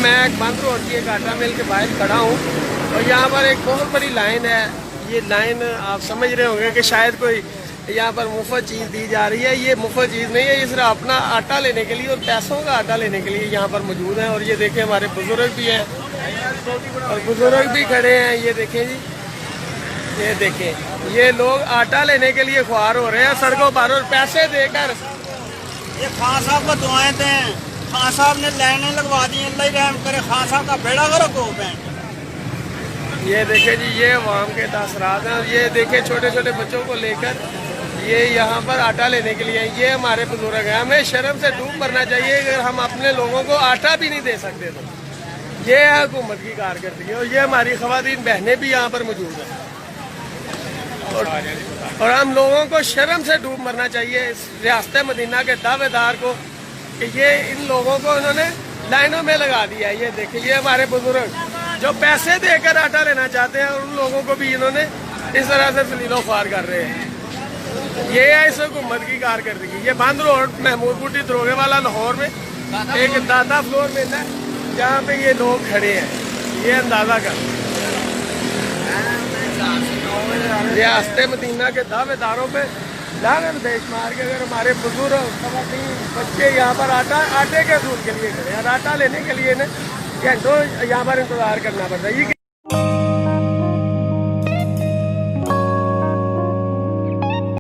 मैं बंद रोड की एक आटा मिल के बाहर खड़ा हूँ और यहाँ पर एक बहुत बड़ी लाइन है। ये लाइन आप समझ रहे होंगे कि शायद कोई यहाँ पर मुफ्त चीज़ दी जा रही है। ये मुफ्त चीज़ नहीं है, ये सिर्फ अपना आटा लेने के लिए और पैसों का आटा लेने के लिए यहाँ पर मौजूद है। और ये देखें हमारे बुजुर्ग भी हैं और बुजुर्ग भी खड़े हैं। ये देखें जी, ये देखें, ये लोग आटा लेने के लिए ख्वार हो रहे हैं सड़कों पर और पैसे देकर। ये खान साहब को दुआएं दें, खान साहब ने लाइनें लगवा दी, अल्लाह ही रहम करे, खान साहब का बेड़ा गर्क हो गए। ये देखें जी, ये अवाम के तासरात हैं। ये देखें छोटे छोटे बच्चों को लेकर ये यहाँ पर आटा लेने के लिए, ये हमारे बुजुर्ग हैं। हमें शर्म से डूब मरना चाहिए अगर हम अपने लोगों को आटा भी नहीं दे सकते तो। ये है हुकूमत की कारकर्दगी और ये हमारी खवातीन बहनें भी यहाँ पर मौजूद हैं और हम लोगों को शर्म से डूब मरना चाहिए इस रियासत मदीना के दावेदार को कि ये इन लोगों को इन्होंने लाइनों में लगा दिया है। ये देखिए, ये हमारे बुजुर्ग जो पैसे देकर आटा लेना चाहते हैं और उन लोगों को भी इन्होंने इस तरह से जलीलो ख्वार कर रहे हैं। ये है इस हुकूमत की कारकर्दगी। ये बंद रोड महमूद बुटी दरोगे वाला लाहौर में एक दादा फ्लोर में है जहाँ पे ये लोग खड़े हैं। ये अंदाजा कर रियासत मदीना के दावेदारों पे लानत बेशुमार के अगर हमारे बुजुर्ग बच्चे यहाँ पर आटे के असूल के लिए खड़े हैं और आटा लेने के लिए घंटों यहाँ पर इंतजार करना पड़ता है।